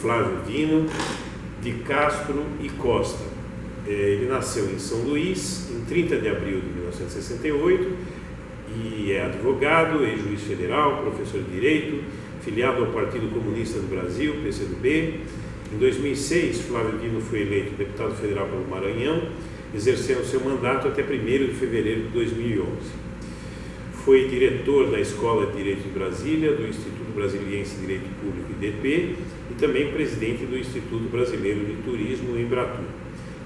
Flávio Dino de Castro e Costa. Ele nasceu em São Luís, em 30 de abril de 1968, e é advogado, ex-juiz federal, professor de Direito, filiado ao Partido Comunista do Brasil, PCdoB. Em 2006, Flávio Dino foi eleito deputado federal pelo Maranhão, exercendo seu mandato até 1º de fevereiro de 2011. Foi diretor da Escola de Direito de Brasília, do Instituto Brasiliense de Direito Público, IDP, e também presidente do Instituto Brasileiro de Turismo, Embratur,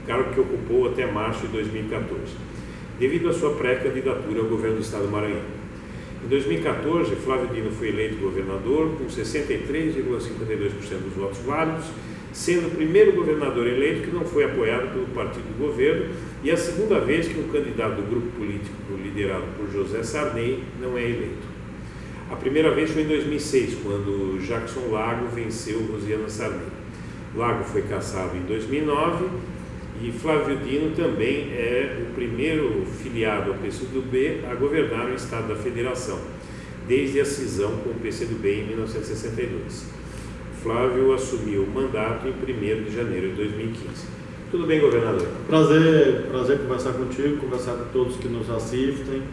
cargo que ocupou até março de 2014, devido à sua pré-candidatura ao governo do Estado do Maranhão. Em 2014, Flávio Dino foi eleito governador com 63,52% dos votos válidos, sendo o primeiro governador eleito que não foi apoiado pelo partido do governo e a segunda vez que um candidato do grupo político liderado por José Sarney não é eleito. A primeira vez foi em 2006, quando Jackson Lago venceu Rosiana Sarney. Lago foi cassado em 2009 e Flávio Dino também é o primeiro filiado ao PCdoB a governar o Estado da Federação, desde a cisão com o PCdoB em 1962. Flávio assumiu o mandato em 1º de janeiro de 2015. Tudo bem, governador? Prazer conversar contigo, conversar com todos que nos assistem,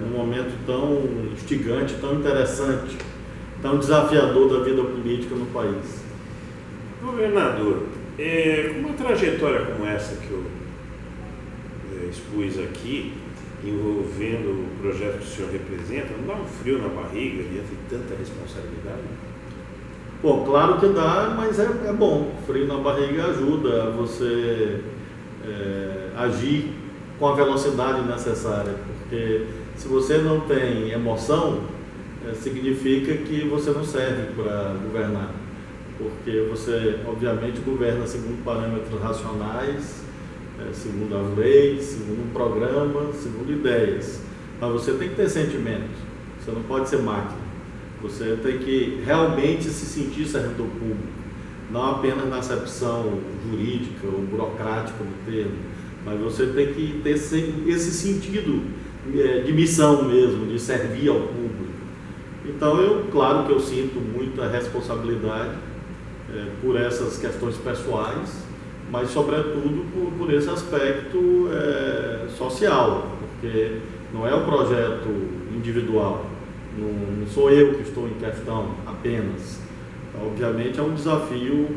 num momento tão instigante, tão interessante, tão desafiador da vida política no país. Governador, com uma trajetória como essa que eu expus aqui, envolvendo o projeto que o senhor representa, não dá um frio na barriga diante de tanta responsabilidade? Bom, claro que dá, mas é bom. Frio na barriga ajuda a você agir com a velocidade necessária, porque se você não tem emoção, significa que você não serve para governar, porque você, obviamente, governa segundo parâmetros racionais, segundo as leis, segundo um programa, segundo ideias, mas você tem que ter sentimento, você não pode ser máquina. Você tem que realmente se sentir servidor público, não apenas na acepção jurídica ou burocrática do termo, mas você tem que ter esse sentido de missão mesmo, de servir ao público. Então, claro que eu sinto muita responsabilidade por essas questões pessoais, mas sobretudo por esse aspecto social, porque não é um projeto individual. Não sou eu que estou em questão apenas. Obviamente é um desafio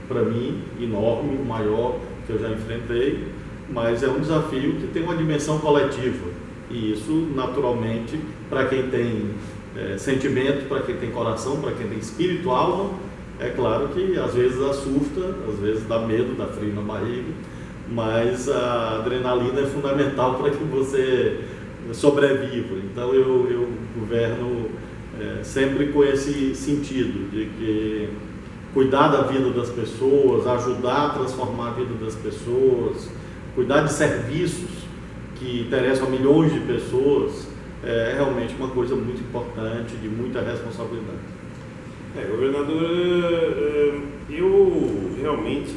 para mim enorme, o maior que eu já enfrentei, mas é um desafio que tem uma dimensão coletiva. E isso, naturalmente, para quem tem sentimento, para quem tem coração, para quem tem espírito, alma, é claro que às vezes assusta, às vezes dá medo, dá frio na barriga, mas a adrenalina é fundamental para que você sobreviva. Então eu governo sempre com esse sentido de que cuidar da vida das pessoas, ajudar a transformar a vida das pessoas, cuidar de serviços que interessam a milhões de pessoas é realmente uma coisa muito importante, de muita responsabilidade. Governador, eu realmente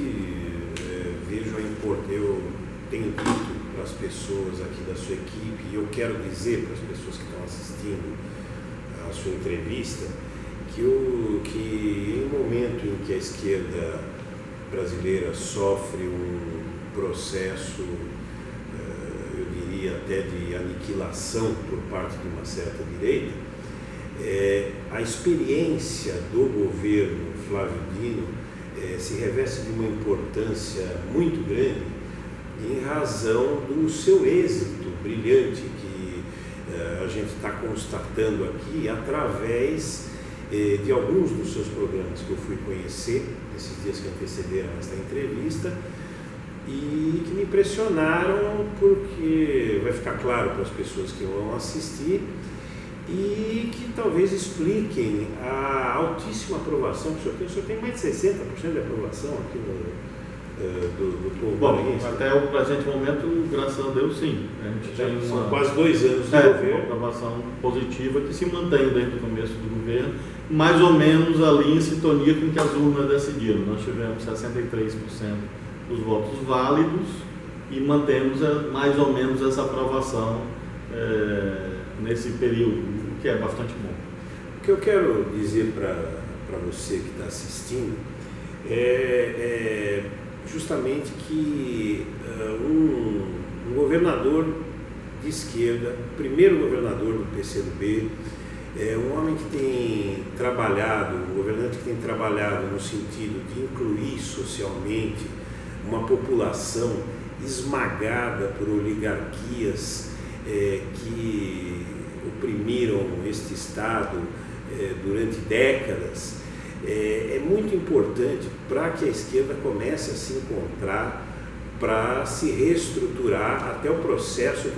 vejo a importância, eu tenho dito para as pessoas aqui da sua equipe, e eu quero dizer para as pessoas que estão assistindo a sua entrevista, que em um momento em que a esquerda brasileira sofre um processo, eu diria até de aniquilação por parte de uma certa direita, a experiência do governo Flávio Dino se reveste de uma importância muito grande em razão do seu êxito brilhante que a gente está constatando aqui através de alguns dos seus programas que eu fui conhecer nesses dias que antecederam esta entrevista e que me impressionaram, porque vai ficar claro para as pessoas que vão assistir e que talvez expliquem a altíssima aprovação que o senhor tem. O senhor tem mais de 60% de aprovação aqui do povo maranhense. Até o presente momento, graças a Deus, sim. A gente tem são quase 2 anos de governo. Uma aprovação positiva que se mantém desde o começo do governo, mais ou menos ali em sintonia com o que as urnas decidiram. Nós tivemos 63% dos votos válidos e mantemos mais ou menos essa aprovação nesse período, o que é bastante bom. O que eu quero dizer para para você que está assistindo é justamente que um governador de esquerda, primeiro governador do PCdoB, um homem que tem trabalhado, um governante que tem trabalhado no sentido de incluir socialmente uma população esmagada por oligarquias que oprimiram este Estado durante décadas, é muito importante para que a esquerda comece a se encontrar, para se reestruturar até o processo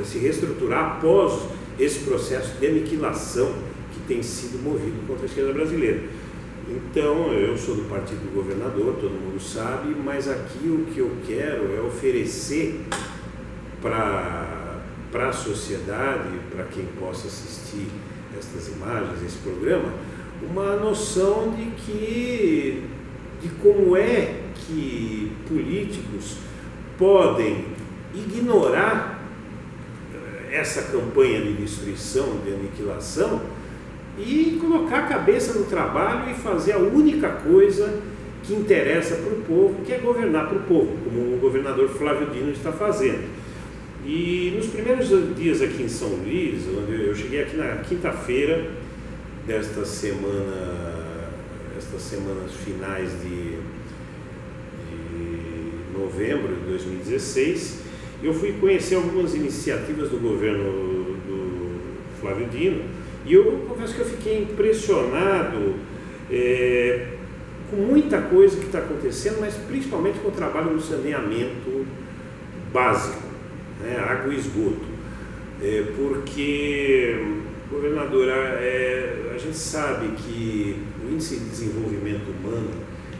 se reestruturar após esse processo de aniquilação que tem sido movido contra a esquerda brasileira. Então, eu sou do partido do governador, todo mundo sabe, mas aqui o que eu quero é oferecer para a sociedade, para quem possa assistir estas imagens, esse programa, uma noção de como é que políticos podem ignorar essa campanha de destruição, de aniquilação, e colocar a cabeça no trabalho e fazer a única coisa que interessa para o povo, que é governar para o povo, como o governador Flávio Dino está fazendo. E nos primeiros dias aqui em São Luís, onde eu cheguei aqui na quinta-feira destas semanas finais de novembro de 2016, eu fui conhecer algumas iniciativas do governo do Flávio Dino, e eu confesso que eu fiquei impressionado com muita coisa que está acontecendo, mas principalmente com o trabalho no saneamento básico, né, água e esgoto, porque, governador, a gente sabe que o índice de desenvolvimento humano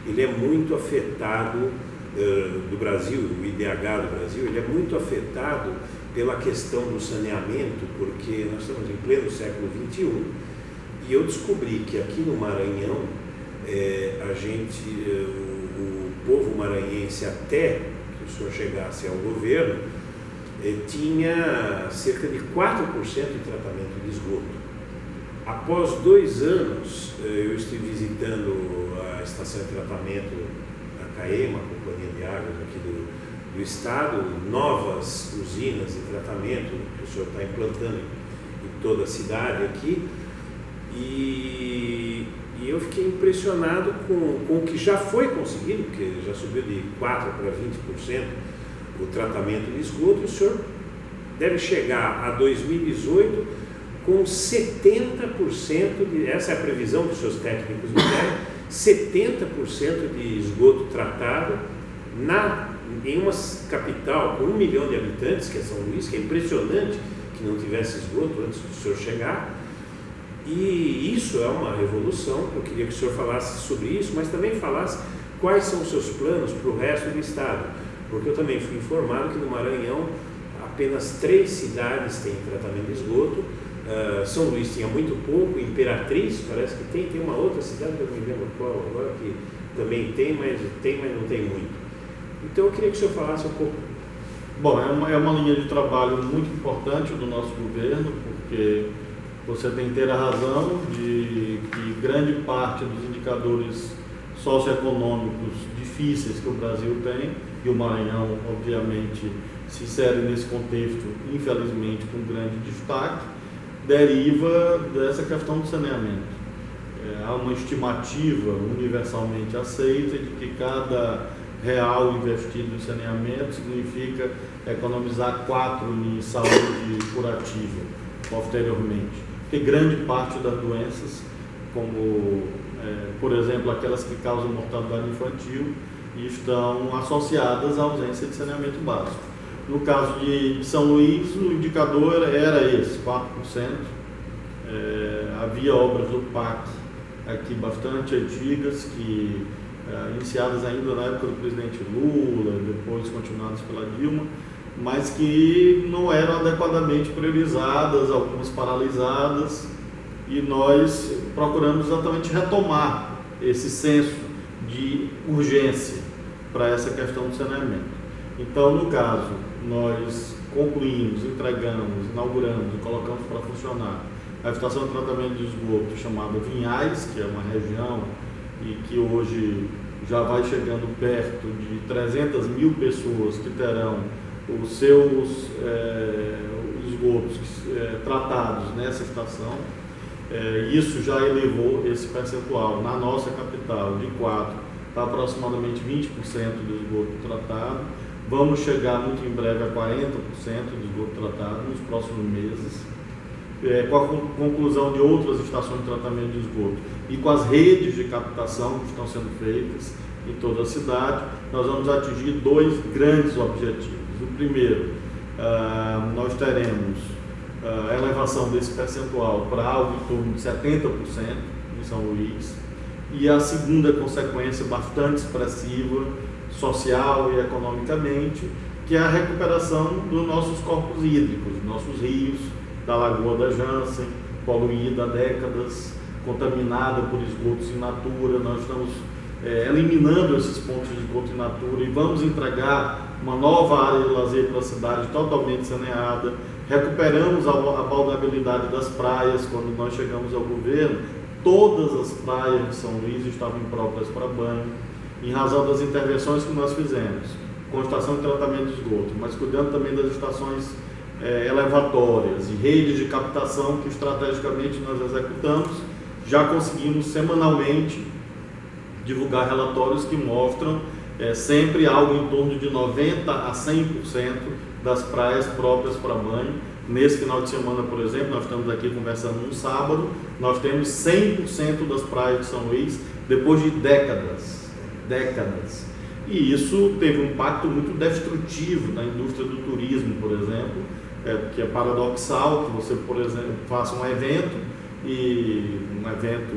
ele é muito afetado do Brasil, o IDH do Brasil, ele é muito afetado pela questão do saneamento, porque nós estamos em pleno século XXI, e eu descobri que aqui no Maranhão, o povo maranhense, até que o senhor chegasse ao governo, tinha cerca de 4% de tratamento de esgoto. Após 2 anos, eu estive visitando a estação de tratamento da CAEMA, a Companhia de Águas aqui do Estado, novas usinas de tratamento que o senhor está implantando em toda a cidade aqui, e eu fiquei impressionado com o que já foi conseguido, porque já subiu de 4% para 20% o tratamento de esgoto, e o senhor deve chegar a 2018 com 70%, essa é a previsão que os seus técnicos me deram, 70% de esgoto tratado em uma capital com 1 milhão de habitantes, que é São Luís, que é impressionante que não tivesse esgoto antes do senhor chegar. E isso é uma revolução. Eu queria que o senhor falasse sobre isso, mas também falasse quais são os seus planos para o resto do estado, porque eu também fui informado que no Maranhão apenas 3 cidades têm tratamento de esgoto. São Luís tinha muito pouco, Imperatriz parece que tem uma outra cidade, eu não me lembro qual agora, que também tem, mas não tem muito. Então eu queria que o senhor falasse um pouco. Bom, é uma linha de trabalho muito importante do nosso governo, porque você tem inteira razão de que grande parte dos indicadores socioeconômicos difíceis que o Brasil tem, e o Maranhão, obviamente, se insere nesse contexto, infelizmente, com grande destaque, deriva dessa questão do saneamento. Há uma estimativa universalmente aceita de que cada real investido em saneamento significa economizar 4 em saúde curativa posteriormente. Porque grande parte das doenças, como, por exemplo, aquelas que causam mortalidade infantil, estão associadas à ausência de saneamento básico. No caso de São Luís, o indicador era esse, 4%. Havia obras do PAC aqui bastante antigas, iniciadas ainda na época do presidente Lula, depois continuadas pela Dilma, mas que não eram adequadamente priorizadas, algumas paralisadas, e nós procuramos exatamente retomar esse senso de urgência para essa questão do saneamento. Então, no caso, nós concluímos, entregamos, inauguramos e colocamos para funcionar a estação de tratamento de esgoto chamada Vinhais, que é uma região e que hoje já vai chegando perto de 300 mil pessoas que terão os seus esgotos tratados nessa estação. Isso já elevou esse percentual na nossa capital de 4% para aproximadamente 20% do esgoto tratado. Vamos chegar muito em breve a 40% do esgoto tratado nos próximos meses, com a conclusão de outras estações de tratamento de esgoto e com as redes de captação que estão sendo feitas em toda a cidade. Nós vamos atingir 2 grandes objetivos. O primeiro, nós teremos a elevação desse percentual para algo em torno de 70% em São Luís, e a segunda consequência bastante expressiva, social e economicamente, que é a recuperação dos nossos corpos hídricos, nossos rios, da Lagoa da Jansen, poluída há décadas, contaminada por esgotos in natura. Nós estamos eliminando esses pontos de esgoto in natura e vamos entregar uma nova área de lazer para a cidade totalmente saneada. Recuperamos a balneabilidade das praias. Quando nós chegamos ao governo, todas as praias de São Luís estavam impróprias para banho, em razão das intervenções que nós fizemos, com a estação de tratamento de esgoto, mas cuidando também das estações elevatórias e redes de captação que estrategicamente nós executamos. Já conseguimos semanalmente divulgar relatórios que mostram sempre algo em torno de 90% a 100% das praias próprias para banho. Nesse final de semana, por exemplo, nós estamos aqui conversando no sábado, nós temos 100% das praias de São Luís depois de décadas. E isso teve um impacto muito destrutivo na indústria do turismo, por exemplo, que é paradoxal que você, por exemplo, faça um evento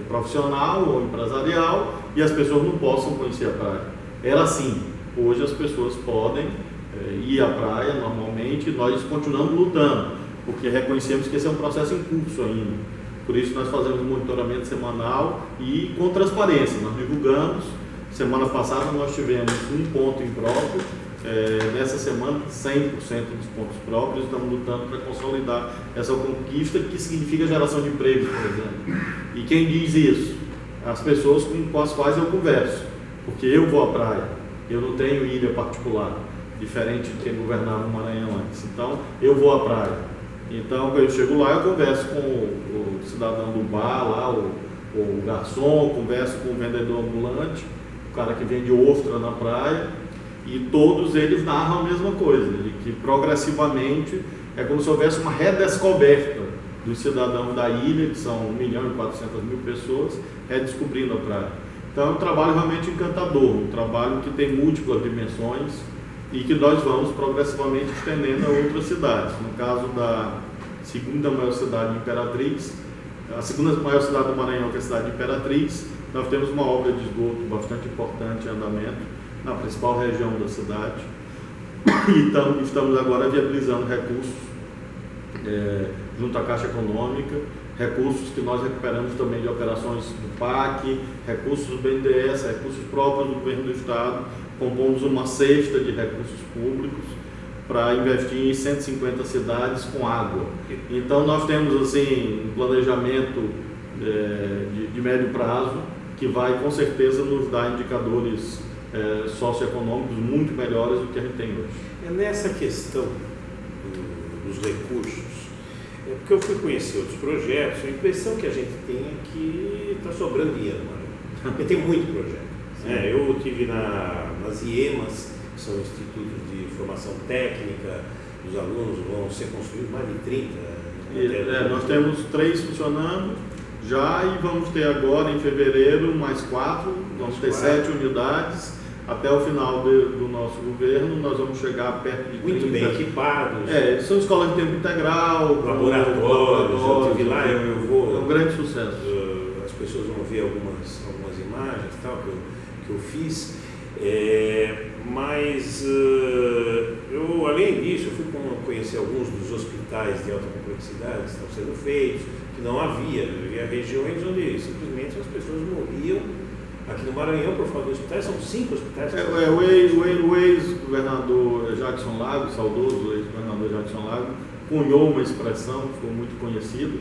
profissional ou empresarial e as pessoas não possam conhecer a praia. Era assim. Hoje as pessoas podem ir à praia normalmente e nós continuamos lutando, porque reconhecemos que esse é um processo em curso ainda. Por isso nós fazemos um monitoramento semanal e com transparência. Nós divulgamos. Semana passada nós tivemos um ponto impróprio, nessa semana 100% dos pontos próprios. Estamos lutando para consolidar essa conquista, que significa geração de emprego, por exemplo. E quem diz isso? As pessoas com as quais eu converso, porque eu vou à praia, eu não tenho ilha particular, diferente de quem governava o Maranhão antes. Então eu vou à praia. Então eu chego lá, eu converso com o cidadão do bar lá, o garçom, converso com o vendedor ambulante, o cara que vende ostra na praia, e todos eles narram a mesma coisa, de que progressivamente é como se houvesse uma redescoberta dos cidadãos da ilha, que são 1.400.000 pessoas, redescobrindo a praia. Então é um trabalho realmente encantador, um trabalho que tem múltiplas dimensões e que nós vamos progressivamente estendendo a outras cidades. No caso da segunda maior cidade de Imperatriz, a segunda maior cidade do Maranhão, que é a cidade de Imperatriz, nós temos uma obra de esgoto bastante importante em andamento, na principal região da cidade, e estamos agora viabilizando recursos junto à Caixa Econômica, recursos que nós recuperamos também de operações do PAC, recursos do BNDES, recursos próprios do governo do estado. Compomos uma cesta de recursos públicos para investir em 150 cidades com água. Então nós temos assim um planejamento de médio prazo que vai com certeza nos dar indicadores socioeconômicos muito melhores do que a gente tem hoje. É nessa questão dos recursos, porque eu fui conhecer outros projetos, a impressão que a gente tem é que está sobrando dinheiro, porque tem muito projeto. Eu estive nas IEMAs, que são institutos de formação técnica, os alunos vão ser construídos mais de 30. Nós temos 3 funcionando já e vamos ter agora em fevereiro mais 4, vamos ter 7 unidades. Até o final do nosso governo, nós vamos chegar perto de 30. Muito bem equipados. São escolas de tempo integral, laboratórios, eu tive lá, eu vou... É um grande sucesso. As pessoas vão ver algumas imagens tal, que eu fiz. Mas eu, além disso, eu fui conhecer alguns dos hospitais de alta complexidade que estão sendo feitos, que não havia. Havia regiões onde simplesmente as pessoas morriam. Aqui no Maranhão, por falar do hospital, são 5 hospitais. O ex-governador Jackson Lago, saudoso ex-governador Jackson Lago, cunhou uma expressão que ficou muito conhecida,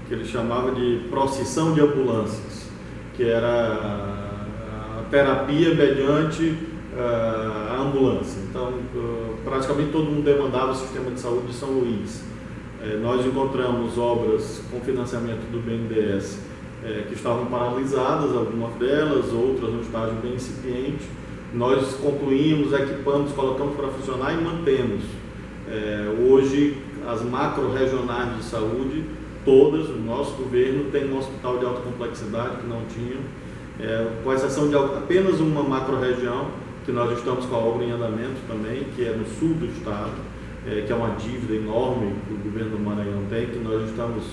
que ele chamava de procissão de ambulâncias, que era a terapia mediante a ambulância. Então, praticamente todo mundo demandava o sistema de saúde de São Luís. Nós encontramos obras com financiamento do BNDES que estavam paralisadas, algumas delas, outras no estágio bem incipiente. Nós concluímos, equipamos, colocamos para funcionar e mantemos. Hoje, as macro-regionais de saúde, todas, o nosso governo tem um hospital de alta complexidade que não tinham, com exceção de apenas uma macro-região, que nós estamos com a obra em andamento também, que é no sul do estado, que é uma dívida enorme que o governo do Maranhão tem, que nós estamos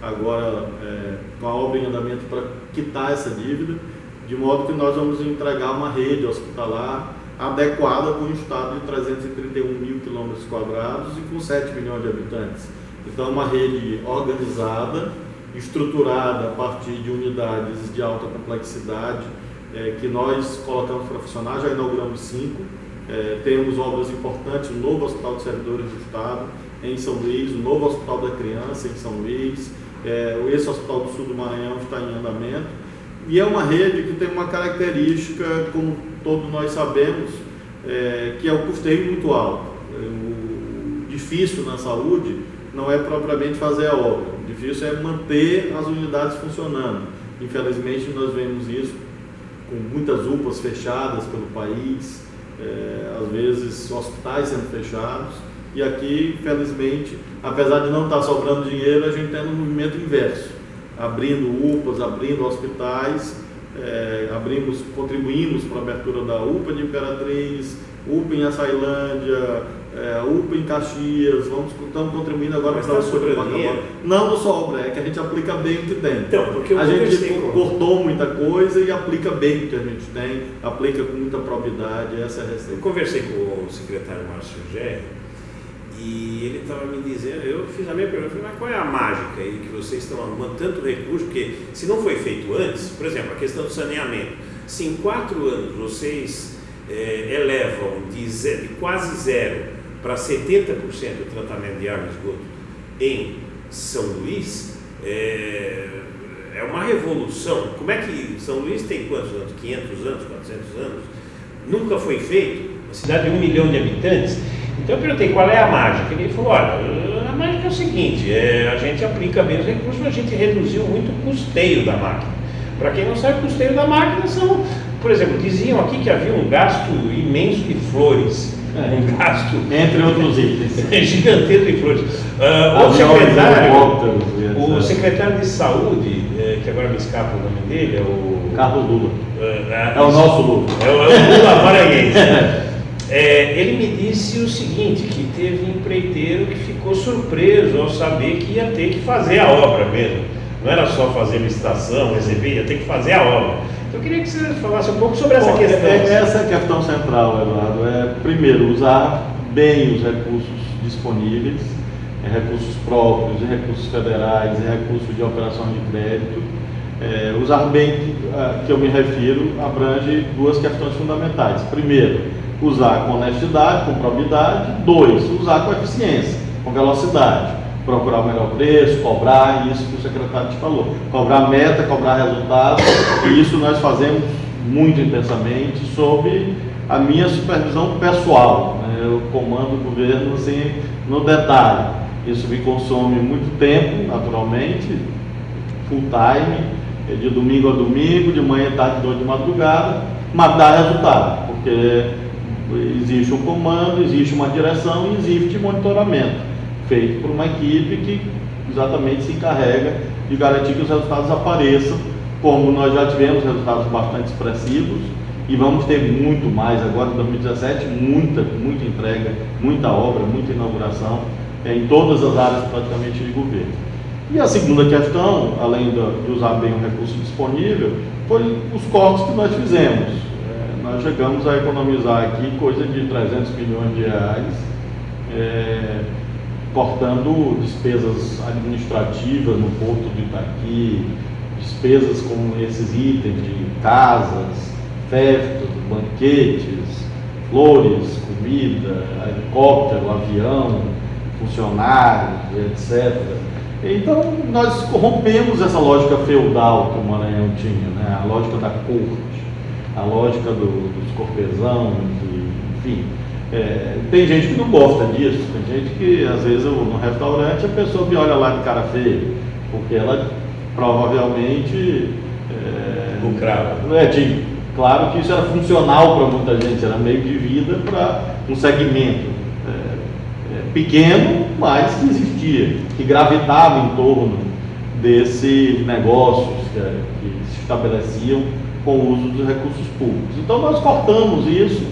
agora com a obra em andamento para quitar essa dívida, de modo que nós vamos entregar uma rede hospitalar adequada para um estado de 331 mil quilômetros quadrados e com 7 milhões de habitantes. Então, uma rede organizada, estruturada a partir de unidades de alta complexidade, que nós colocamos para funcionar, já inauguramos 5. Temos obras importantes, o novo Hospital de Servidores do Estado em São Luís, o novo Hospital da Criança em São Luís, esse Hospital do Sul do Maranhão está em andamento, e é uma rede que tem uma característica, como todos nós sabemos, que é o custeio muito alto. O difícil na saúde não é propriamente fazer a obra, o difícil é manter as unidades funcionando. Infelizmente nós vemos isso com muitas UPAs fechadas pelo país, às vezes hospitais sendo fechados, e aqui, felizmente, apesar de não estar sobrando dinheiro, a gente tem um movimento inverso, abrindo UPAs, abrindo hospitais, contribuímos para a abertura da UPA de Imperatriz, UPA em Açailândia, UPA em Caxias, estamos contribuindo agora para a UPA de Macapá. Não sobra, é que a gente aplica bem o que tem. Então, porque a gente cortou muita coisa e aplica bem o que a gente tem, aplica com muita probidade, essa é a receita. Eu conversei com o secretário Márcio Gerri e ele estava me dizendo, eu fiz a minha pergunta, mas qual é a mágica aí que vocês estão arrumando tanto recurso, porque se não foi feito antes, por exemplo, a questão do saneamento, se em 4 anos vocês elevam de quase zero para 70% o tratamento de água e esgoto em São Luís, é uma revolução. Como é que São Luís tem quantos anos? 500 anos, 400 anos? Nunca foi feito, uma cidade de 1 milhão de habitantes. Então eu perguntei qual é a mágica. Ele falou, olha, a mágica é o seguinte, a gente aplica bem os recursos, mas a gente reduziu muito o custeio da máquina. Para quem não sabe, o custeio da máquina são, por exemplo, diziam aqui que havia um gasto imenso de flores, um gasto entre outros itens gigantesco de flores. O secretário de saúde, que agora me escapa o nome dele, é o Carlos Lula. É o nosso Lula. É o Lula maranhense. Ele me disse o seguinte, que teve empreiteiro que ficou surpreso ao saber que ia ter que fazer a obra mesmo. Não era só fazer licitação, receber, ia ter que fazer a obra. Então eu queria que você falasse um pouco sobre essa questão. Essa é a questão central, Eduardo. Primeiro, usar bem os recursos disponíveis, recursos próprios, recursos federais, recursos de operação de crédito. Usar bem, que eu me refiro, abrange 2 questões fundamentais. Primeiro, usar com honestidade, com probidade. 2, usar com eficiência, com velocidade. Procurar o melhor preço, cobrar, isso que o secretário te falou. Cobrar meta, cobrar resultado, e isso nós fazemos muito intensamente sob a minha supervisão pessoal. Eu comando o governo assim, no detalhe. Isso me consome muito tempo, naturalmente, full time, de domingo a domingo, de manhã, tarde, noite, de madrugada, mas dá resultado, porque existe um comando, existe uma direção e existe monitoramento feito por uma equipe que exatamente se encarrega de garantir que os resultados apareçam, como nós já tivemos resultados bastante expressivos e vamos ter muito mais agora em 2017, muita entrega, muita obra, muita inauguração em todas as áreas praticamente de governo. E a segunda questão, além de usar bem o recurso disponível, foi os cortes que nós fizemos. Nós chegamos a economizar aqui coisa de 300 milhões de reais, cortando despesas administrativas no Porto de Itaqui, despesas com esses itens de casas, festas, banquetes, flores, comida, helicóptero, avião, funcionários, etc. Então, nós rompemos essa lógica feudal que o Maranhão tinha, né? A lógica da corte, a lógica dos cortesãos, enfim. Tem gente que não gosta disso, tem gente que, às vezes, no restaurante, a pessoa me olha lá de cara feia, porque ela provavelmente... lucrava. Claro que isso era funcional para muita gente, era meio de vida para um segmento pequeno, mas que existia, que gravitava em torno desses negócios que se estabeleciam com o uso dos recursos públicos. Então nós cortamos isso,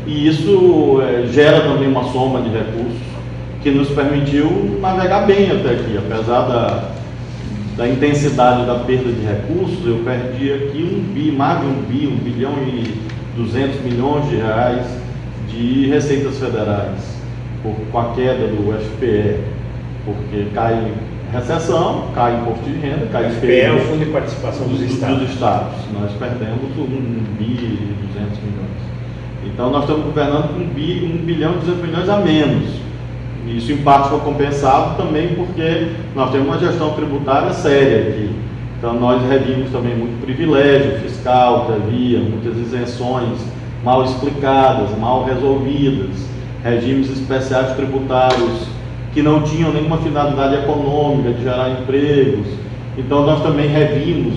e isso gera também uma soma de recursos que nos permitiu navegar bem até aqui, apesar da intensidade da perda de recursos. Eu perdi aqui mais de 1 bilhão e 200 milhões de reais de receitas federais, com a queda do FPE, porque cai recessão, cai imposto de renda, cai FPE é o Fundo de Participação dos Estados. Nós perdemos 1 bilhão e 200 milhões. Então nós estamos governando com 1 bilhão e 200 milhões a menos. Isso em parte foi compensado também porque nós temos uma gestão tributária séria aqui. Então nós revimos também muito privilégio fiscal, que havia muitas isenções mal explicadas, mal resolvidas, regimes especiais tributários que não tinham nenhuma finalidade econômica de gerar empregos. Então nós também revimos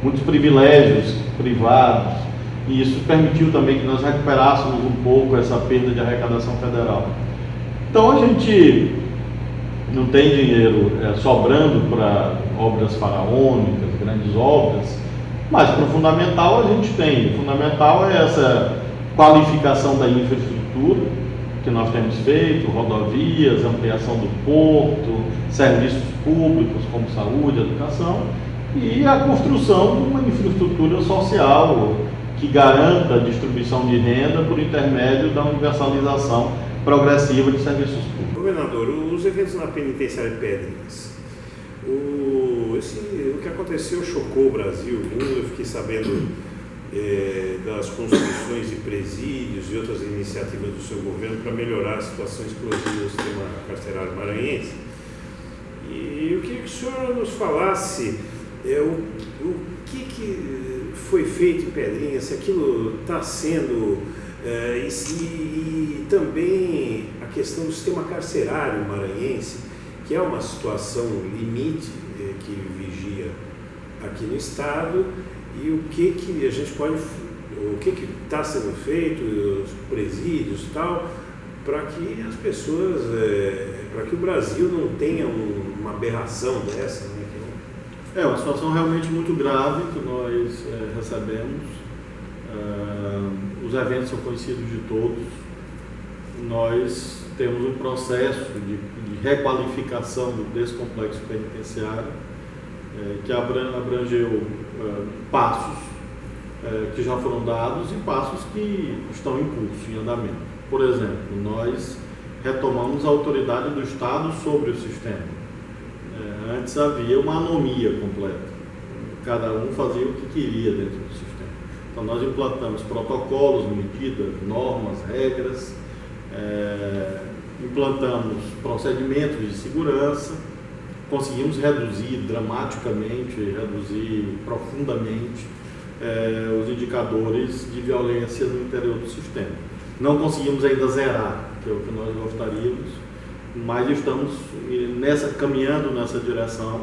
muitos privilégios privados, e isso permitiu também que nós recuperássemos um pouco essa perda de arrecadação federal. Então a gente não tem dinheiro sobrando para obras faraônicas, grandes obras, mas para o fundamental a gente tem. O fundamental é essa qualificação da infraestrutura que nós temos feito, rodovias, ampliação do porto, serviços públicos como saúde, educação, e a construção de uma infraestrutura social que garanta a distribuição de renda por intermédio da universalização progressiva de serviços públicos. Governador, os eventos na penitenciária de Pedrinhas, o que aconteceu chocou o Brasil, o mundo. Eu fiquei sabendo das construções de presídios e outras iniciativas do seu governo para melhorar a situação explosiva do sistema carcerário maranhense. E eu queria que o senhor nos falasse o que foi feito em Pedrinhas, se aquilo está sendo... e também a questão do sistema carcerário maranhense, que é uma situação limite que vigia aqui no estado, e o que a gente pode, o que está sendo feito, os presídios e tal, para que as pessoas, para que o Brasil não tenha uma aberração dessa, né? É uma situação realmente muito grave que nós recebemos. Os eventos são conhecidos de todos. Nós temos um processo de requalificação desse complexo penitenciário que abrangeu passos que já foram dados e passos que estão em curso, em andamento. Por exemplo, nós retomamos a autoridade do Estado sobre o sistema. Antes havia uma anomia completa. Cada um fazia o que queria dentro do sistema. Então nós implantamos protocolos, medidas, normas, regras, implantamos procedimentos de segurança, conseguimos reduzir dramaticamente, reduzir profundamente os indicadores de violência no interior do sistema. Não conseguimos ainda zerar, que é o que nós gostaríamos, mas estamos caminhando nessa direção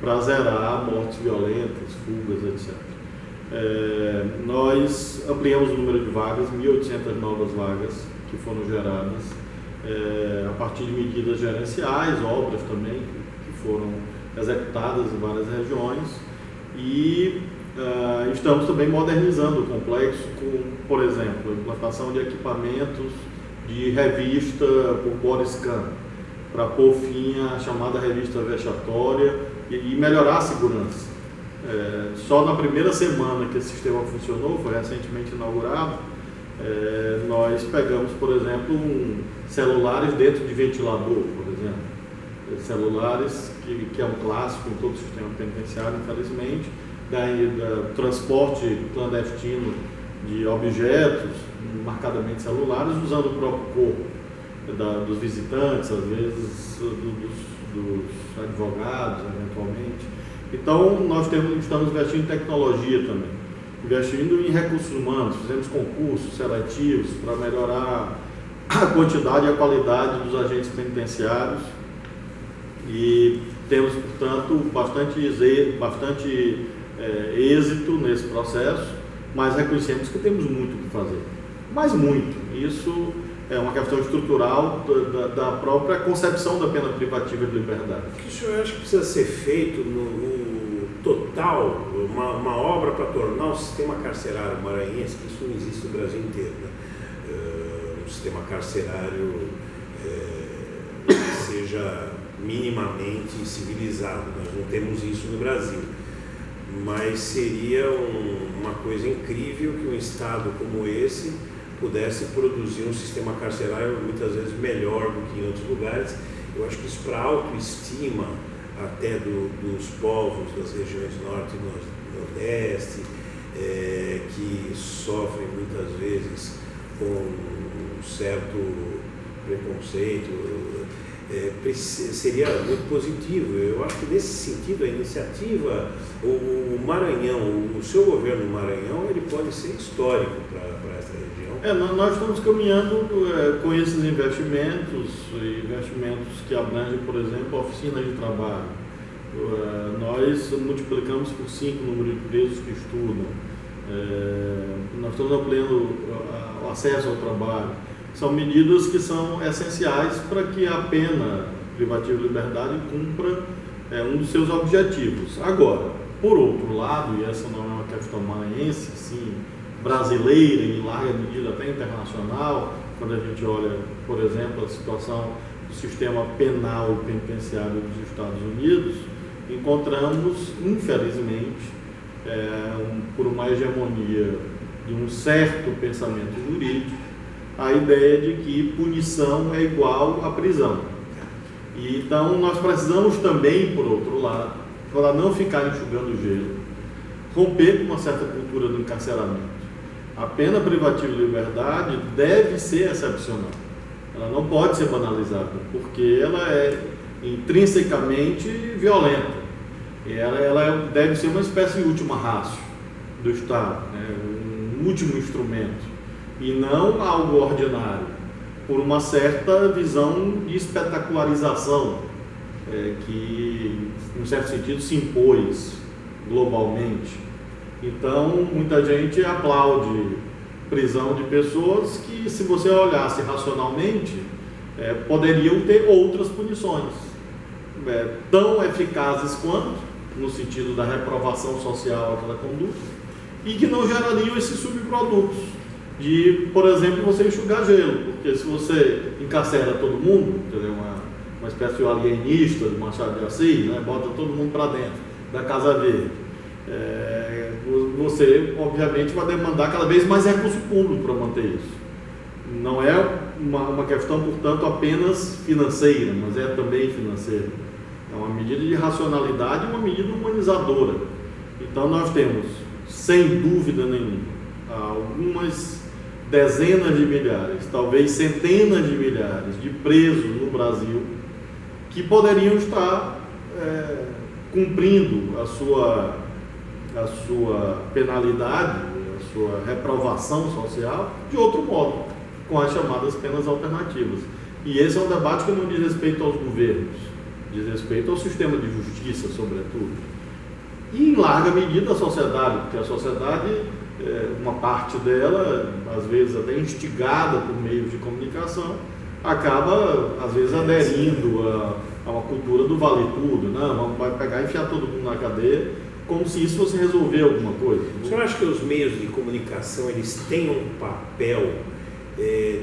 para zerar mortes violentas, fugas, etc. Nós ampliamos o número de vagas, 1.800 novas vagas que foram geradas a partir de medidas gerenciais, obras também que foram executadas em várias regiões, e estamos também modernizando o complexo com, por exemplo, a implantação de equipamentos de revista por body scan, para pôr fim à chamada revista vexatória e melhorar a segurança. Só na primeira semana que esse sistema funcionou, foi recentemente inaugurado, nós pegamos, por exemplo, celulares dentro de ventilador, por exemplo. Celulares que é um clássico em todo o sistema penitenciário, infelizmente, da transporte clandestino de objetos, marcadamente celulares, usando o próprio corpo. dos visitantes, às vezes dos advogados, eventualmente. Então, nós estamos investindo em tecnologia também, investindo em recursos humanos, fizemos concursos seletivos para melhorar a quantidade e a qualidade dos agentes penitenciários e temos, portanto, bastante êxito nesse processo, mas reconhecemos que temos muito o que fazer. Mas muito. Isso é uma questão estrutural da própria concepção da pena privativa de liberdade. O que o senhor acha que precisa ser feito no total, uma obra para tornar o sistema carcerário maranhense, que isso não existe no Brasil inteiro, né? Um sistema carcerário que seja minimamente civilizado. Nós não temos isso no Brasil. Mas seria uma coisa incrível que um estado como esse pudesse produzir um sistema carcerário muitas vezes melhor do que em outros lugares. Eu acho que isso para a autoestima até dos povos das regiões norte e nordeste, que sofrem muitas vezes com um certo preconceito, seria muito positivo. Eu acho que nesse sentido a iniciativa, o Maranhão, o seu governo no Maranhão, ele pode ser histórico para essa região. Nós estamos caminhando com esses investimentos que abrangem, por exemplo, a oficina de trabalho. Nós multiplicamos por 5 o número de presos que estudam. Nós estamos ampliando o acesso ao trabalho. São medidas que são essenciais para que a pena privativa de liberdade cumpra um dos seus objetivos. Agora, por outro lado, e essa não é uma questão maranhense, sim, brasileira e em larga medida até internacional, quando a gente olha, por exemplo, a situação do sistema penal e penitenciário dos Estados Unidos, encontramos, infelizmente, por uma hegemonia de um certo pensamento jurídico, a ideia de que punição é igual à prisão. E, então, nós precisamos também, por outro lado, para não ficar enxugando gelo, romper com uma certa cultura do encarceramento. A pena privativa de liberdade deve ser excepcional. Ela não pode ser banalizada, porque ela é intrinsecamente violenta. E ela deve ser uma espécie de última ratio do Estado, né? Um último instrumento, e não algo ordinário, por uma certa visão de espetacularização que, em um certo sentido, se impôs globalmente. Então, muita gente aplaude prisão de pessoas que, se você olhasse racionalmente, poderiam ter outras punições, tão eficazes quanto, no sentido da reprovação social daquela conduta, e que não gerariam esses subprodutos de, por exemplo, você enxugar gelo, porque se você encarcera todo mundo, uma espécie de alienista do Machado de Assis, né, bota todo mundo para dentro da Casa Verde, você obviamente vai demandar cada vez mais recurso público para manter isso. Não é uma questão, portanto, apenas financeira, mas é também financeira. É uma medida de racionalidade e uma medida humanizadora. Então nós temos, sem dúvida nenhuma, algumas dezenas de milhares, talvez centenas de milhares de presos no Brasil que poderiam estar cumprindo a sua penalidade, a sua reprovação social de outro modo, com as chamadas penas alternativas. E esse é um debate que não diz respeito aos governos, diz respeito ao sistema de justiça, sobretudo. E, em larga medida, a sociedade, porque a sociedade, uma parte dela, às vezes até instigada por meios de comunicação, acaba, às vezes, aderindo a uma cultura do vale tudo. Não, vai pegar e enfiar todo mundo na cadeia, como se isso fosse resolver alguma coisa. O senhor acha que os meios de comunicação eles têm um papel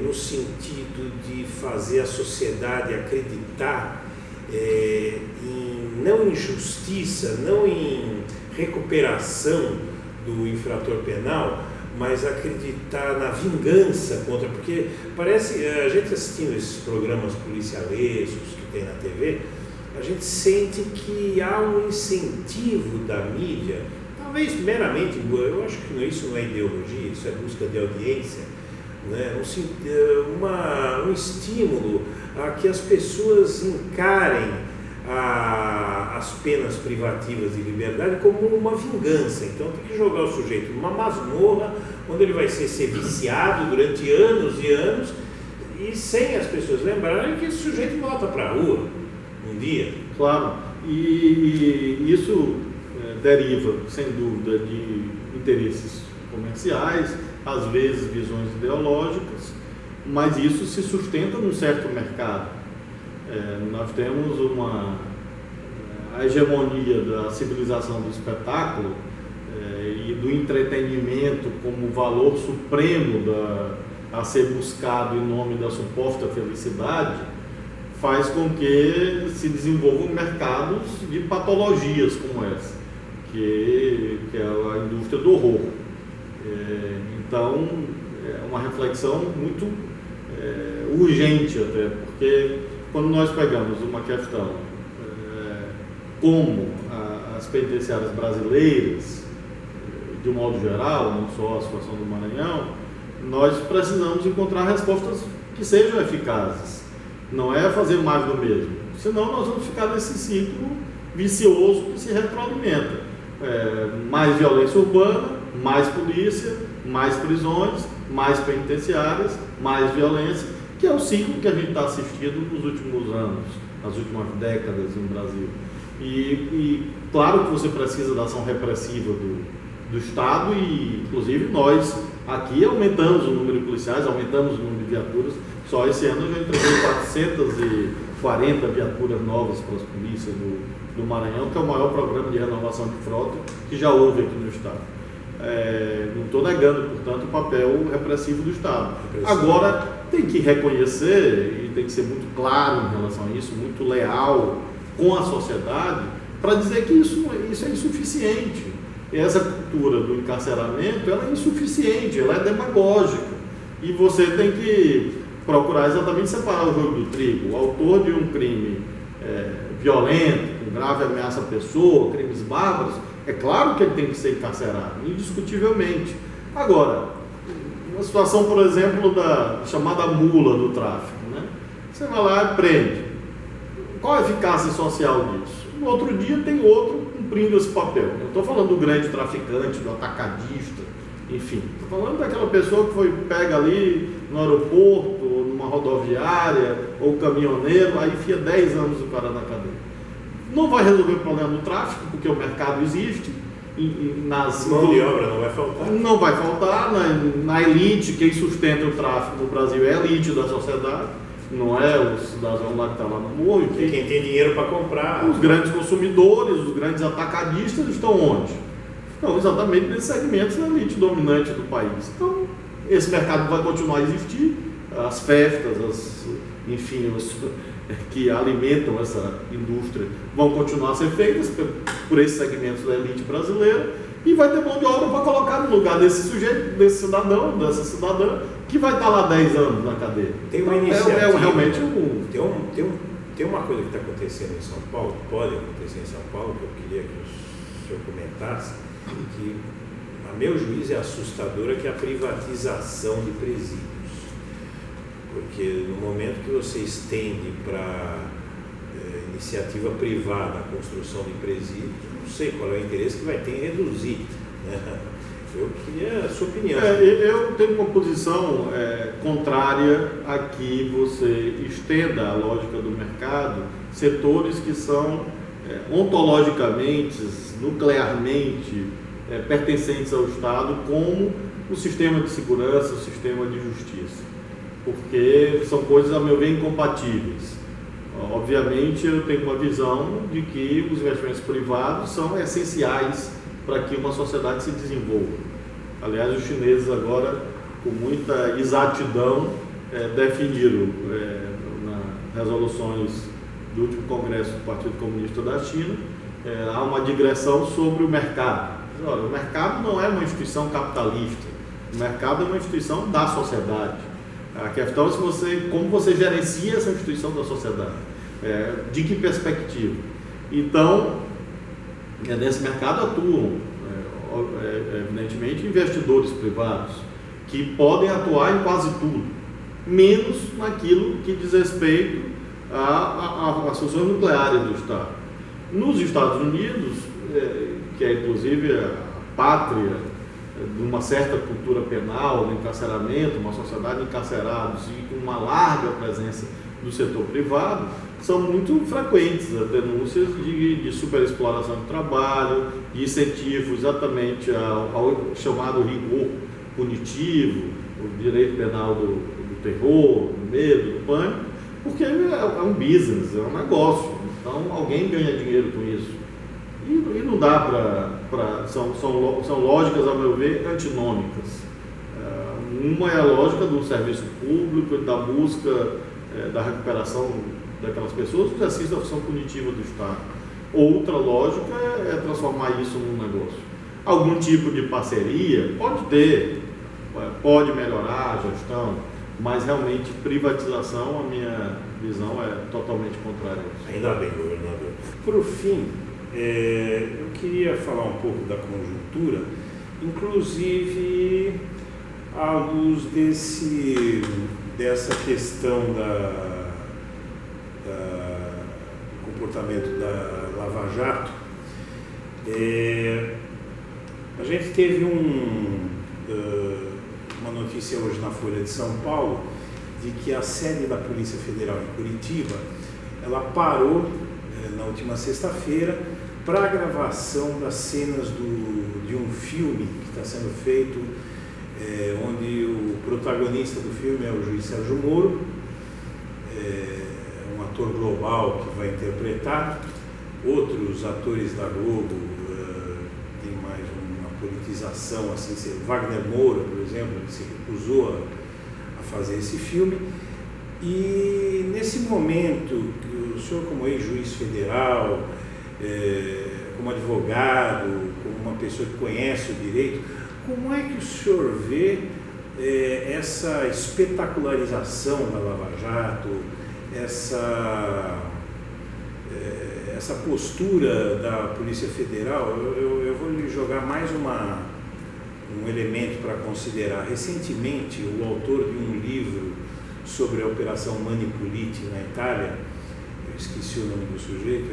no sentido de fazer a sociedade acreditar não em justiça, não em recuperação do infrator penal, mas acreditar na vingança contra, porque parece, a gente assistindo esses programas policialescos que tem na TV, a gente sente que há um incentivo da mídia, talvez meramente, eu acho que isso não é ideologia, isso é busca de audiência, né? Um estímulo a que as pessoas encarem as penas privativas de liberdade como uma vingança. Então tem que jogar o sujeito numa masmorra, onde ele vai ser viciado durante anos e anos, e sem as pessoas lembrarem que esse sujeito volta para a rua um dia. Claro, e isso deriva, sem dúvida, de interesses comerciais, às vezes visões ideológicas, mas isso se sustenta num certo mercado. Nós temos a hegemonia da civilização do espetáculo e do entretenimento como valor supremo a ser buscado em nome da suposta felicidade, faz com que se desenvolvam mercados de patologias como essa, que é a indústria do horror. Então, é uma reflexão muito urgente até, porque quando nós pegamos uma questão como as penitenciárias brasileiras, de um modo geral, não só a situação do Maranhão, nós precisamos encontrar respostas que sejam eficazes. Não é fazer mais do mesmo, senão nós vamos ficar nesse ciclo vicioso que se retroalimenta. Mais violência urbana, mais polícia, mais prisões, mais penitenciárias, mais violência, que é o ciclo que a gente está assistindo nos últimos anos, nas últimas décadas no Brasil. E claro que você precisa da ação repressiva do Estado e, inclusive, nós aqui aumentamos o número de policiais, aumentamos o número de viaturas. Só esse ano eu já entreguei 440 viaturas novas para as polícias do Maranhão, que é o maior programa de renovação de frota que já houve aqui no Estado. Não estou negando, portanto, o papel repressivo do Estado. Agora, tem que reconhecer, e tem que ser muito claro em relação a isso, muito leal com a sociedade, para dizer que isso é insuficiente. E essa cultura do encarceramento, ela é insuficiente, ela é demagógica. E você tem que procurar exatamente separar o joio do trigo. O autor de um crime violento, com grave ameaça à pessoa, crimes bárbaros, é claro que ele tem que ser encarcerado, indiscutivelmente. Agora, uma situação, por exemplo, da chamada mula do tráfico, né? Você vai lá e prende. Qual a eficácia social disso? No outro dia tem outro cumprindo esse papel. Eu estou falando do grande traficante, do atacadista, enfim. Estou falando daquela pessoa que foi pega ali no aeroporto, ou numa rodoviária, ou caminhoneiro, aí enfia 10 anos o cara na cadeia. Não vai resolver o problema do tráfico, porque o mercado existe. Mão de obra não vai faltar. Não vai faltar. Na elite, quem sustenta o tráfico no Brasil é a elite da sociedade, não é o cidadão lá que está lá no morro. Quem tem dinheiro para comprar. Os grandes consumidores, os grandes atacadistas estão onde? Estão exatamente nesses segmentos da elite dominante do país. Então, esse mercado vai continuar a existir, as festas, enfim, que alimentam essa indústria vão continuar a ser feitas por esses segmentos da elite brasileira, e vai ter mão de obra para colocar no lugar desse sujeito, desse cidadão, dessa cidadã, que vai estar lá 10 anos na cadeia. Tem uma iniciativa, realmente tem uma coisa que está acontecendo em São Paulo, que pode acontecer em São Paulo, que eu queria que o senhor comentasse, que, a meu juízo, é assustadora, que é a privatização de presídios. Porque no momento que você estende para iniciativa privada a construção de presídios, não sei qual é o interesse que vai ter em reduzir, né? Eu queria a sua opinião. Eu tenho uma posição contrária a que você estenda a lógica do mercado, setores que são ontologicamente, nuclearmente pertencentes ao Estado, como o sistema de segurança, o sistema de justiça. Porque são coisas, a meu ver, incompatíveis. Obviamente, eu tenho uma visão de que os investimentos privados são essenciais para que uma sociedade se desenvolva. Aliás, os chineses agora, com muita exatidão, definiram nas resoluções do último congresso do Partido Comunista da China, há uma digressão sobre o mercado. Olha, o mercado não é uma instituição capitalista, o mercado é uma instituição da sociedade. A questão é como você gerencia essa instituição da sociedade, de que perspectiva. Então, nesse mercado atuam, evidentemente, investidores privados que podem atuar em quase tudo, menos naquilo que diz respeito às funções nucleares do Estado. Nos Estados Unidos, que é inclusive a pátria de uma certa cultura penal, do encarceramento, uma sociedade de encarcerados e com uma larga presença do setor privado, são muito frequentes as denúncias de superexploração de trabalho, de incentivo exatamente ao chamado rigor punitivo, o direito penal do terror, do medo, do pânico, porque é um business, é um negócio, então alguém ganha dinheiro com isso. E não dá para... São lógicas, ao meu ver, antinômicas. Uma é a lógica do serviço público, da busca da recuperação daquelas pessoas, do exercício da função punitiva do Estado. Outra lógica é transformar isso num negócio. Algum tipo de parceria pode ter, pode melhorar a gestão, mas realmente privatização, a minha visão é totalmente contrária a isso. Ainda bem, governador. Por fim, eu queria falar um pouco da conjuntura, inclusive à luz dessa questão do comportamento da Lava Jato. A gente teve uma notícia hoje na Folha de São Paulo de que a sede da Polícia Federal em Curitiba, ela parou na última sexta-feira para a gravação das cenas de um filme que está sendo feito, onde o protagonista do filme é o juiz Sérgio Moro, um ator global que vai interpretar. Outros atores da Globo tem mais uma politização, assim, Wagner Moura, por exemplo, que se recusou a fazer esse filme. E nesse momento, o senhor, como ex-juiz federal, como advogado, como uma pessoa que conhece o direito, como é que o senhor vê essa espetacularização da Lava Jato, essa postura da Polícia Federal? Eu vou lhe jogar mais um elemento para considerar. Recentemente, o autor de um livro sobre a Operação Manipulite na Itália, eu esqueci o nome do sujeito,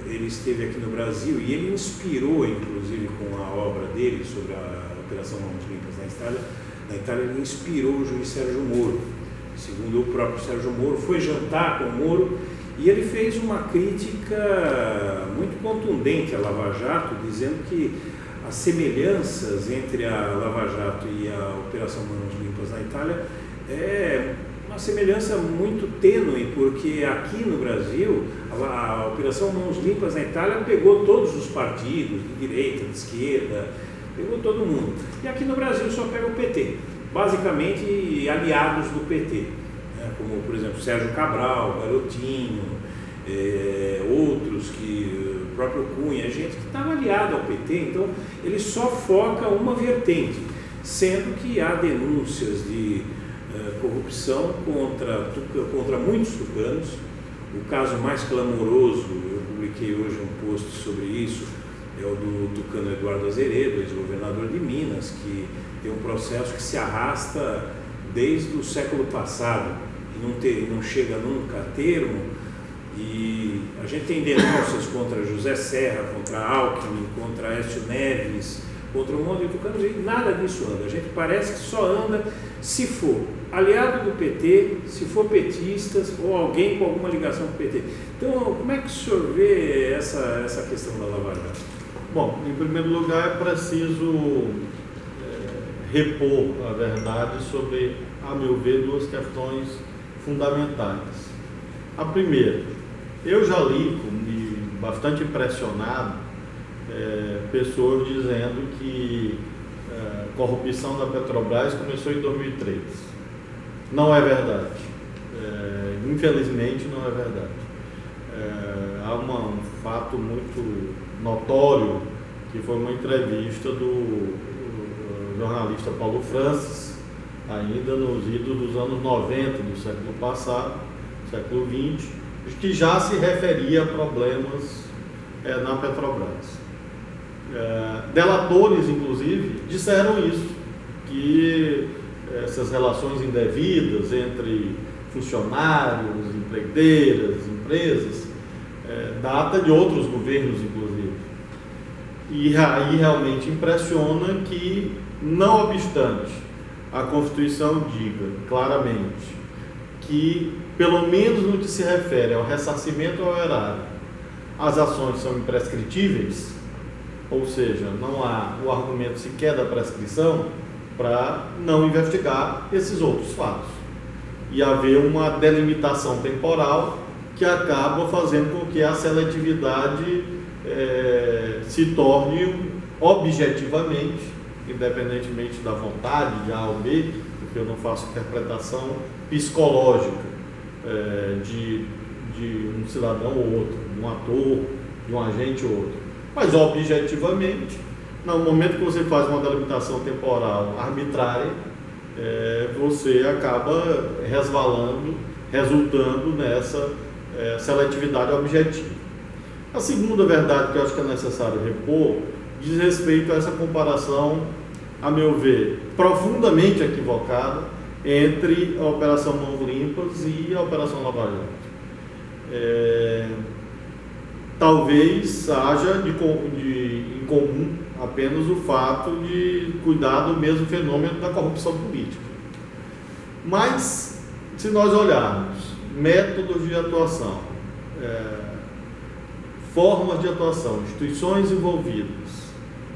ele esteve aqui no Brasil e ele inspirou, inclusive, com a obra dele sobre a Operação Mãos Limpas na Itália, ele inspirou o juiz Sérgio Moro. Segundo o próprio Sérgio Moro, foi jantar com o Moro e ele fez uma crítica muito contundente à Lava Jato, dizendo que as semelhanças entre a Lava Jato e a Operação Mãos Limpas na Itália é uma semelhança muito tênue, porque aqui no Brasil a Operação Mãos Limpas na Itália pegou todos os partidos, de direita, de esquerda, pegou todo mundo. E aqui no Brasil só pega o PT, basicamente aliados do PT, né? Como, por exemplo, Sérgio Cabral, Garotinho, outros, o próprio Cunha, gente que estava aliado ao PT. Então ele só foca uma vertente, sendo que há denúncias de corrupção contra muitos tucanos. O caso mais clamoroso, eu publiquei hoje um post sobre isso, é o do tucano Eduardo Azeredo, ex-governador de Minas, que tem um processo que se arrasta desde o século passado e não chega nunca a termo. E a gente tem denúncias contra José Serra, contra Alckmin, contra Aécio Neves, contra um monte de tucanos, e nada disso anda. A gente parece que só anda se for aliado do PT, se for petistas ou alguém com alguma ligação com o PT. Então, como é que o senhor vê essa questão da Lava Jato? Bom, em primeiro lugar é preciso repor a verdade sobre, a meu ver, duas questões fundamentais. A primeira, eu já li, bastante impressionado, pessoas dizendo que a corrupção da Petrobras começou em 2003. Não é verdade. Infelizmente não é verdade. Há um fato muito notório, que foi uma entrevista do jornalista Paulo Francis, ainda nos idos dos anos 90 do século passado, século XX, que já se referia a problemas na Petrobras. Delatores, inclusive, disseram isso, que essas relações indevidas entre funcionários, empreiteiras, empresas, data de outros governos, inclusive. E aí realmente impressiona que, não obstante a Constituição diga claramente que, pelo menos no que se refere ao ressarcimento ao erário, as ações são imprescritíveis, ou seja, não há o argumento sequer da prescrição para não investigar esses outros fatos e haver uma delimitação temporal que acaba fazendo com que a seletividade se torne objetivamente, independentemente da vontade de A ou B, porque eu não faço interpretação psicológica de um cidadão ou outro, de um ator, de um agente ou outro, mas objetivamente, no momento que você faz uma delimitação temporal arbitrária, você acaba resvalando, resultando nessa seletividade objetiva. A segunda verdade que eu acho que é necessário repor diz respeito a essa comparação, a meu ver, profundamente equivocada entre a Operação Mãos Limpas e a Operação Lava Jato. Talvez haja em comum apenas o fato de cuidar do mesmo fenômeno da corrupção política. Mas, se nós olharmos métodos de atuação, formas de atuação, instituições envolvidas,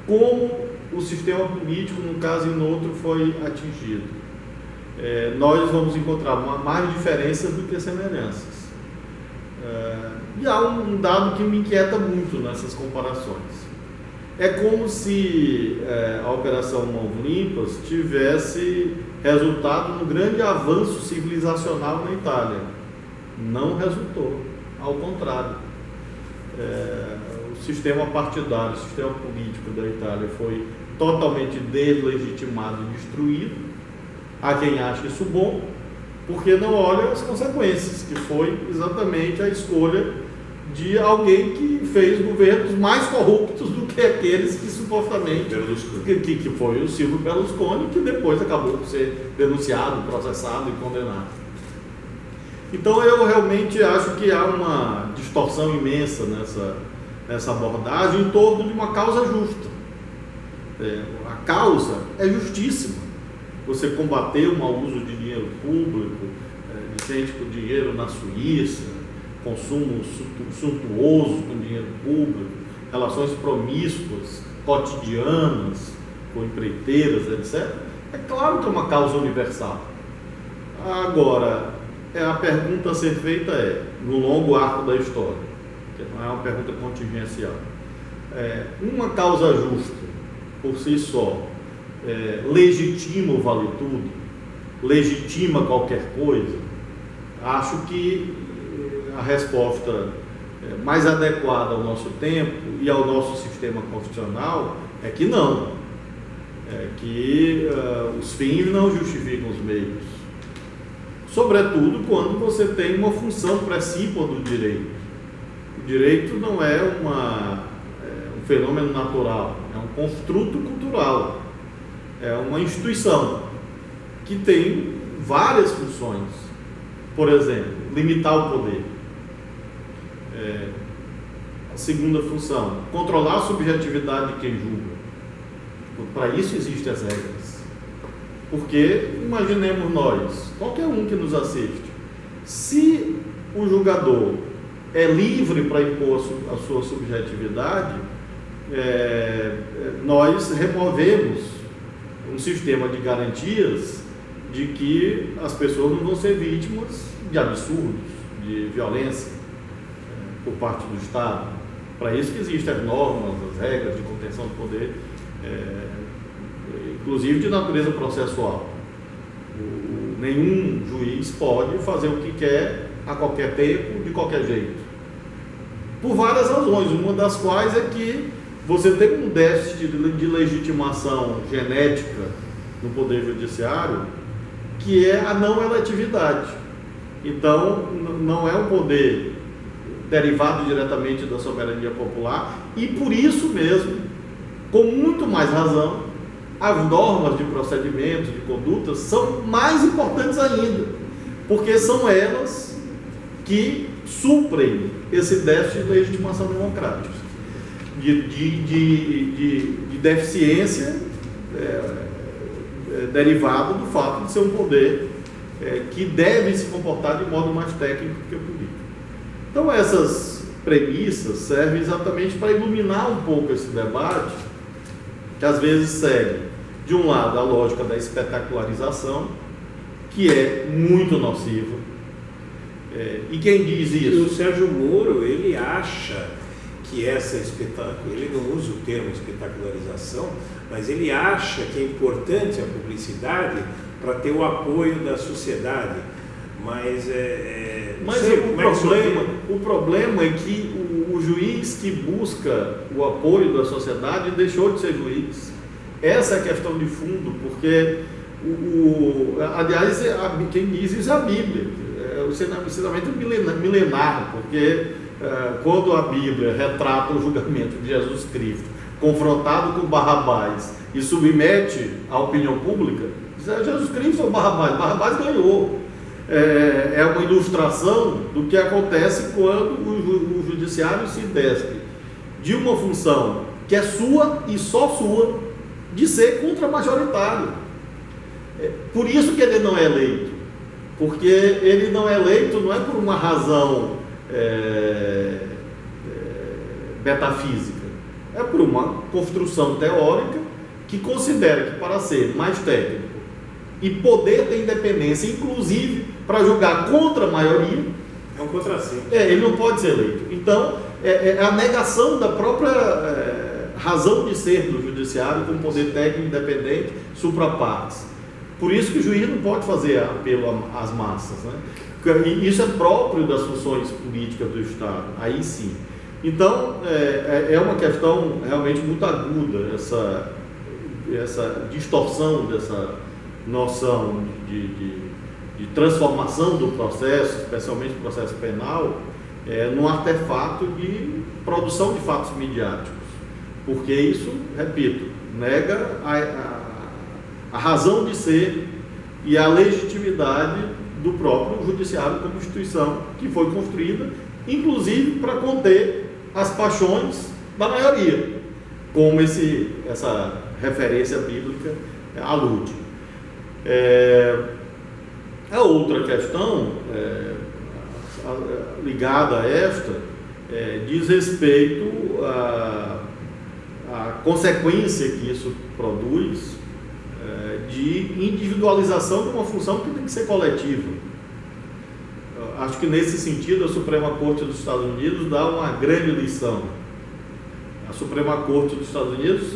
como o sistema político, num caso e no outro, foi atingido, nós vamos encontrar mais diferenças do que semelhanças. E há um dado que me inquieta muito nessas comparações. É como se a Operação Mãos Limpas tivesse resultado no grande avanço civilizacional na Itália. Não resultou, ao contrário. O sistema partidário, o sistema político da Itália foi totalmente deslegitimado e destruído. Há quem ache isso bom, porque não olha as consequências, que foi exatamente a escolha de alguém que fez governos mais corruptos do que aqueles que supostamente, que foi o Silvio Berlusconi, que depois acabou por ser denunciado, processado e condenado. Então eu realmente acho que há uma distorção imensa nessa abordagem em torno de uma causa justa. A causa é justíssima. Você combater o mau uso de dinheiro público, de gente com dinheiro na Suíça, consumo suntuoso com dinheiro público, relações promíscuas, cotidianas, com empreiteiras, etc. É claro que é uma causa universal. Agora, a pergunta a ser feita no longo arco da história, que não é uma pergunta contingencial, uma causa justa, por si só, legitima o vale tudo, legitima qualquer coisa? Acho que a resposta mais adequada ao nosso tempo e ao nosso sistema constitucional é que não. Que os fins não justificam os meios. Sobretudo quando você tem uma função precípua do direito. O direito não é um fenômeno natural, é um construto cultural, é uma instituição que tem várias funções. Por exemplo, limitar o poder. A segunda função, controlar a subjetividade de quem julga. Para isso existem as regras. Porque, imaginemos nós, qualquer um que nos assiste, se o julgador é livre para impor a sua subjetividade, nós removemos um sistema de garantias de que as pessoas não vão ser vítimas de absurdos, de violência por parte do Estado. Para isso que existem as normas, as regras de contenção do poder, inclusive de natureza processual. Nenhum juiz pode fazer o que quer a qualquer tempo, de qualquer jeito. Por várias razões, uma das quais é que você tem um déficit de legitimação genética no Poder Judiciário, que é a não eletividade. Então, não é um poder derivado diretamente da soberania popular, e por isso mesmo, com muito mais razão, as normas de procedimento, de conduta, são mais importantes ainda, porque são elas que suprem esse déficit de legitimação democrática, de deficiência derivada do fato de ser um poder que deve se comportar de modo mais técnico que político. Então, essas premissas servem exatamente para iluminar um pouco esse debate, que às vezes segue, de um lado, a lógica da espetacularização, que é muito nociva. E quem diz isso? E o Sérgio Moro, ele acha que essa ele não usa o termo espetacularização, mas ele acha que é importante a publicidade para ter o apoio da sociedade. Mas o problema é que o juiz que busca o apoio da sociedade deixou de ser juiz. Essa é a questão de fundo, porque, aliás, quem diz isso é a Bíblia. O ensinamento milenar, porque quando a Bíblia retrata o julgamento de Jesus Cristo, confrontado com Barrabás e submete à opinião pública, diz: Jesus Cristo ou Barrabás? Barrabás ganhou. É uma ilustração do que acontece quando o judiciário se despe de uma função que é sua e só sua, de ser contra-majoritário. Por isso que ele não é eleito, porque ele não é eleito não é por uma razão metafísica, é por uma construção teórica que considera que, para ser mais técnico e poder ter independência, inclusive para julgar contra a maioria, é um contrassenso. Ele não pode ser eleito. Então, é a negação da própria razão de ser do judiciário como poder técnico independente supra partes. Por isso que o juiz não pode fazer apelo às massas, né? E isso é próprio das funções políticas do Estado, aí sim. Então, é uma questão realmente muito aguda, essa distorção dessa noção de transformação do processo, especialmente o processo penal, num artefato de produção de fatos midiáticos. Porque isso, repito, nega a razão de ser e a legitimidade do próprio judiciário como instituição que foi construída, inclusive para conter as paixões da maioria, como essa referência bíblica alude. A outra questão ligada a esta diz respeito à consequência que isso produz de individualização de uma função que tem que ser coletiva. Acho que nesse sentido a Suprema Corte dos Estados Unidos dá uma grande lição. A Suprema Corte dos Estados Unidos,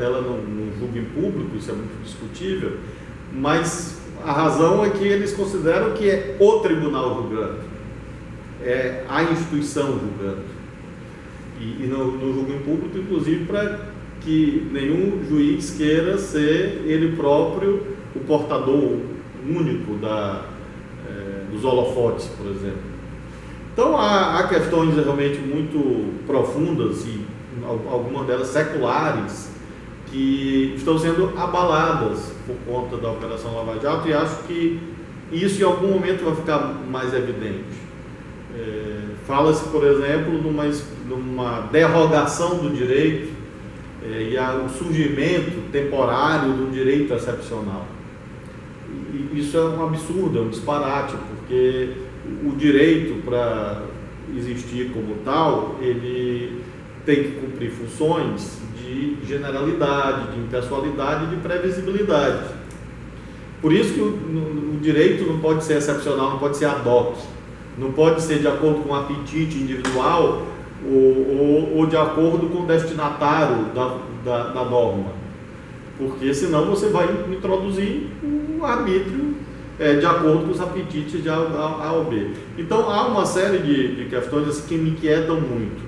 ela não julga em público, isso é muito discutível, mas a razão é que eles consideram que é o tribunal julgando, é a instituição julgando. E no julgo em público, inclusive, para que nenhum juiz queira ser ele próprio o portador único dos holofotes, por exemplo. Então, há questões realmente muito profundas e algumas delas seculares que estão sendo abaladas por conta da Operação Lava Jato, e acho que isso em algum momento vai ficar mais evidente. Fala-se, por exemplo, numa derrogação do direito e o surgimento temporário do direito excepcional. E isso é um absurdo, é um disparate, porque o direito, para existir como tal, ele tem que cumprir funções de generalidade, de impessoalidade e de previsibilidade. Por isso que o direito não pode ser excepcional, não pode ser ad hoc, não pode ser de acordo com o apetite individual ou de acordo com o destinatário da norma, porque senão você vai introduzir um arbítrio de acordo com os apetites de A ou B. Então há uma série de questões assim, que me inquietam muito.